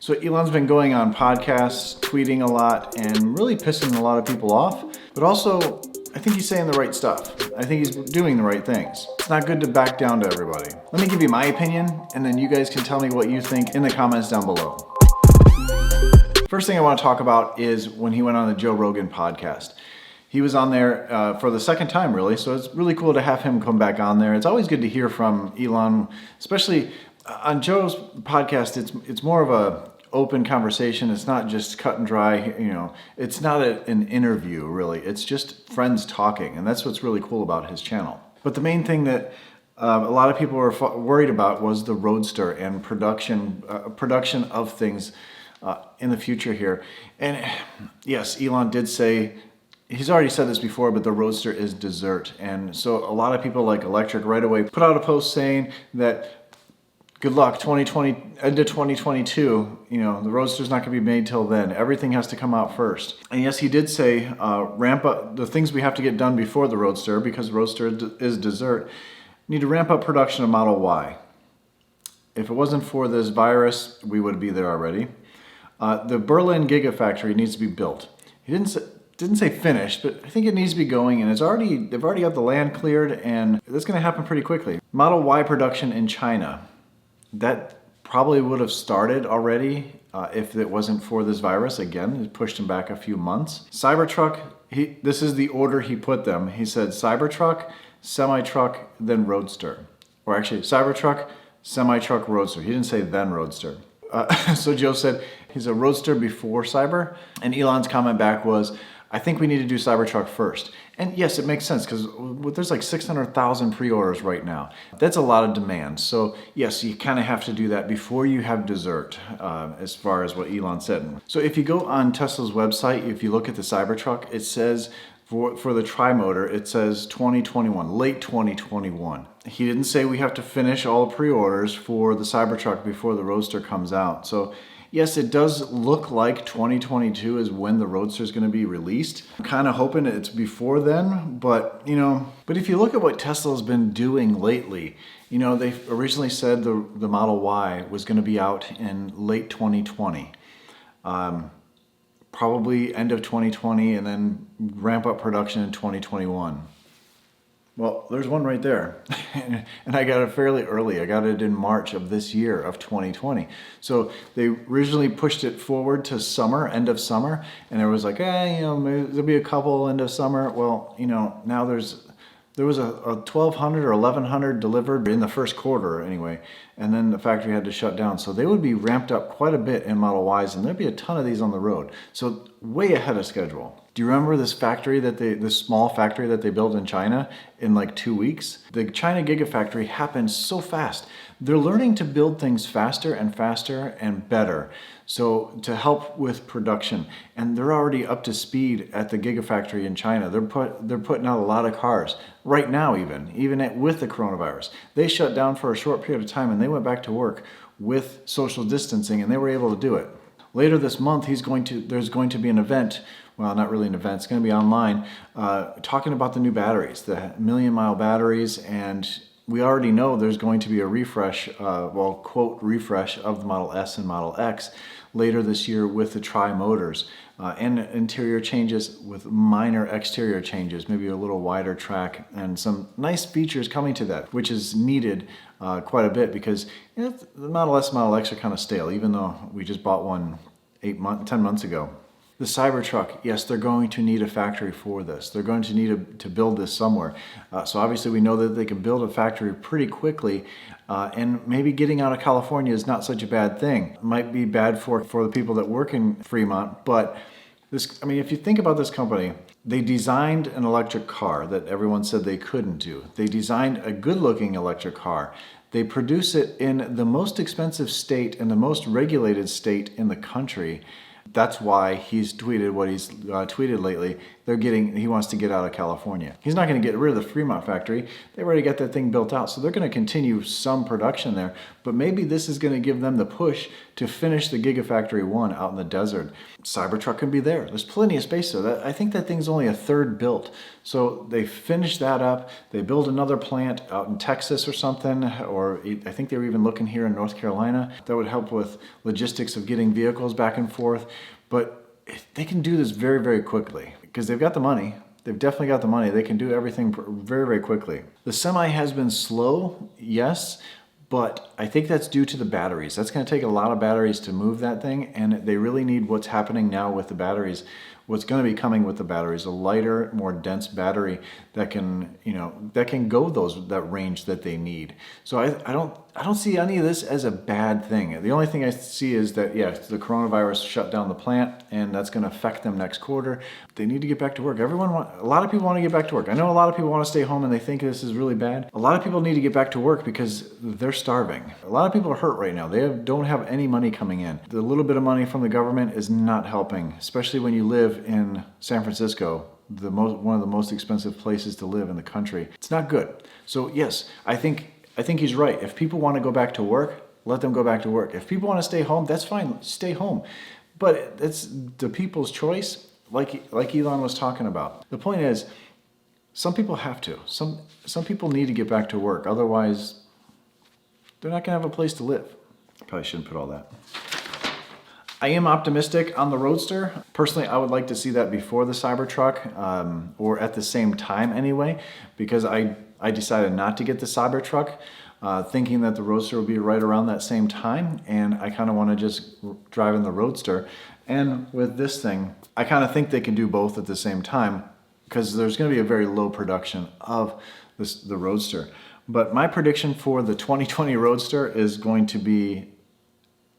So Elon's been going on podcasts, tweeting a lot, and really pissing a lot of people off. But also, I think he's saying the right stuff. I think he's doing the right things. It's not good to back down to everybody. Let me give you my opinion, and then you guys can tell me what you think in the comments down below. First thing I want to talk about is when he went on the Joe Rogan podcast. He was on there for the second time, really, so it's really cool to have him come back on there. It's always good to hear from Elon, especially on Joe's podcast. It's more of a open conversation. It's not just cut and dry, it's not an interview, really. It's just friends talking, and that's what's really cool about his channel. But the main thing that a lot of people were worried about was the Roadster and production of things in the future here. And yes, Elon did say, he's already said this before, but the Roadster is dessert. And so a lot of people like electric right away put out a post saying that good luck, into 2022, the Roadster's not gonna be made till then. Everything has to come out first. And yes, he did say ramp up the things we have to get done before the Roadster, because Roadster is dessert. Need to ramp up production of Model Y. If it wasn't for this virus, we would be there already. The Berlin Gigafactory needs to be built. He didn't say finished, but I think it needs to be going, and they've already got the land cleared, and that's gonna happen pretty quickly. Model Y production in China. That probably would have started already if it wasn't for this virus. Again, it pushed him back a few months. Cybertruck, this is the order he put them. He said Cybertruck, semi-truck, then Roadster. Or actually, Cybertruck, semi-truck, Roadster. He didn't say then Roadster. So Joe said he's a Roadster before Cyber, and Elon's comment back was, I think we need to do Cybertruck first. And yes, it makes sense, because there's like 600,000 pre-orders right now. That's a lot of demand. So yes, you kind of have to do that before you have dessert, as far as what Elon said. So if you go on Tesla's website, if you look at the Cybertruck, it says for the tri-motor, it says 2021, late 2021. He didn't say we have to finish all the pre-orders for the Cybertruck before the Roadster comes out. So yes, it does look like 2022 is when the Roadster is going to be released. I'm kind of hoping it's before then, but if you look at what Tesla's been doing lately, they originally said the Model Y was going to be out in late 2020. Probably end of 2020, and then ramp up production in 2021. Well, there's one right there. And I got it fairly early. I got it in March of this year of 2020. So they originally pushed it forward to summer, end of summer. And there was like, maybe there'll be a couple end of summer. Well, now there was a 1,200 or 1,100 delivered in the first quarter anyway. And then the factory had to shut down. So they would be ramped up quite a bit in Model Ys, and there'd be a ton of these on the road. So way ahead of schedule. Do you remember this small factory that they built in China in like 2 weeks? The China Gigafactory happened so fast. They're learning to build things faster and faster and better. So to help with production, and they're already up to speed at the Gigafactory in China. They're putting out a lot of cars right now, even with the coronavirus. They shut down for a short period of time, and they went back to work with social distancing, and they were able to do it. Later this month, there's going to be an event. Well, not really an event, it's going to be online, talking about the new batteries, the million-mile batteries, and we already know there's going to be a refresh, quote, refresh of the Model S and Model X later this year with the tri-motors, and interior changes with minor exterior changes, maybe a little wider track, and some nice features coming to that, which is needed quite a bit, because the Model S and Model X are kind of stale, even though we just bought one 10 months ago. The Cybertruck, yes, they're going to need a factory for this. They're going to need to build this somewhere. So obviously we know that they can build a factory pretty quickly, and maybe getting out of California is not such a bad thing. It might be bad for the people that work in Fremont, but if you think about this company, they designed an electric car that everyone said they couldn't do. They designed a good-looking electric car. They produce it in the most expensive state and the most regulated state in the country. That's why he's tweeted what he's tweeted lately. He wants to get out of California. He's not going to get rid of the Fremont factory. They already got that thing built out, so they're going to continue some production there. But maybe this is going to give them the push to finish the Gigafactory 1 out in the desert. Cybertruck can be there. There's plenty of space there. I think that thing's only a third built. So they finish that up. They build another plant out in Texas or something, or I think they were even looking here in North Carolina. That would help with logistics of getting vehicles back and forth. But they can do this very, very quickly because they've got the money. They've definitely got the money. They can do everything very, very quickly. The semi has been slow, yes, but I think that's due to the batteries. That's going to take a lot of batteries to move that thing, and they really need what's happening now with the batteries. What's going to be coming with the batteries, a lighter, more dense battery that can, go that range that they need. So I don't see any of this as a bad thing. The only thing I see is that, the coronavirus shut down the plant, and that's going to affect them next quarter. They need to get back to work. A lot of people want to get back to work. I know a lot of people want to stay home and they think this is really bad. A lot of people need to get back to work because they're starving. A lot of people are hurt right now. They don't have any money coming in. The little bit of money from the government is not helping, especially when you live in San Francisco, one of the most expensive places to live in the country. It's not good. So yes, I think he's right. If people want to go back to work, let them go back to work. If people want to stay home, that's fine. Stay home. But it's the people's choice, like Elon was talking about. The point is, some people have to. Some people need to get back to work. Otherwise, they're not going to have a place to live. Probably shouldn't put all that. I am optimistic on the Roadster. Personally, I would like to see that before the Cybertruck, or at the same time anyway, because I decided not to get the Cybertruck, thinking that the Roadster would be right around that same time, and I kind of want to just drive in the Roadster. And with this thing, I kind of think they can do both at the same time, because there's going to be a very low production of the Roadster. But my prediction for the 2020 Roadster is going to be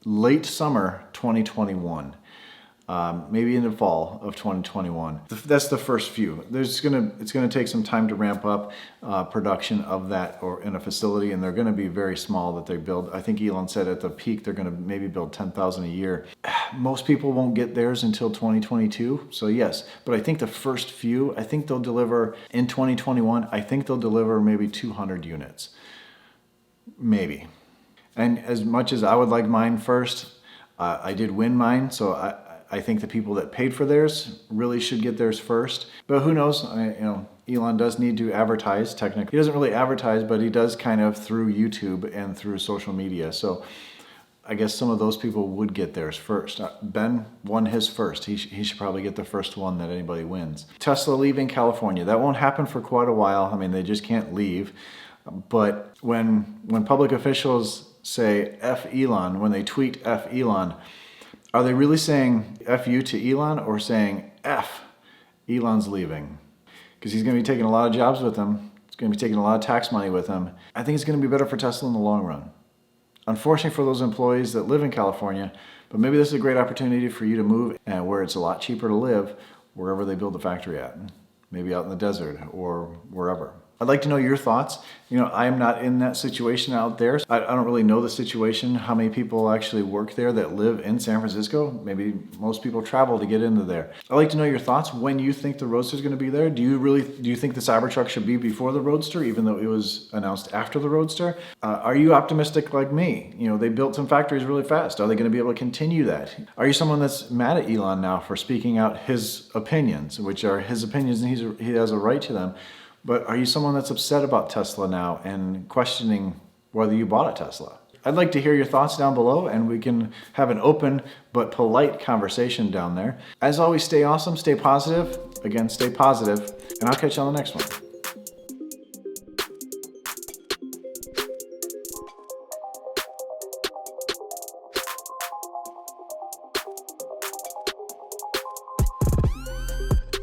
late summer 2021, maybe in the fall of 2021. That's the first few. It's gonna take some time to ramp up production of that or in a facility, and they're gonna be very small that they build. I think Elon said at the peak they're gonna maybe build 10,000 a year. Most people won't get theirs until 2022, so yes. But I think the first few, I think they'll deliver in 2021. I think they'll deliver maybe 200 units, maybe. And as much as I would like mine first, I did win mine, so I think the people that paid for theirs really should get theirs first. But who knows? Elon does need to advertise technically. He doesn't really advertise, but he does kind of through YouTube and through social media. So I guess some of those people would get theirs first. Ben won his first. He should probably get the first one that anybody wins. Tesla leaving California. That won't happen for quite a while. I mean, they just can't leave. But when public officials say F Elon, when they tweet F Elon, are they really saying F you to Elon or saying F Elon's leaving? Because he's going to be taking a lot of jobs with him. He's going to be taking a lot of tax money with him. I think it's going to be better for Tesla in the long run. Unfortunately for those employees that live in California, but maybe this is a great opportunity for you to move where it's a lot cheaper to live, wherever they build the factory at. Maybe out in the desert or wherever. I'd like to know your thoughts. I am not in that situation out there. I don't really know the situation, how many people actually work there that live in San Francisco. Maybe most people travel to get into there. I'd like to know your thoughts when you think the Roadster is going to be there. Do you think the Cybertruck should be before the Roadster, even though it was announced after the Roadster? Are you optimistic like me? They built some factories really fast. Are they going to be able to continue that? Are you someone that's mad at Elon now for speaking out his opinions, which are his opinions and he has a right to them? But are you someone that's upset about Tesla now and questioning whether you bought a Tesla? I'd like to hear your thoughts down below, and we can have an open but polite conversation down there. As always, stay awesome, stay positive. Again, stay positive, and I'll catch you on the next one.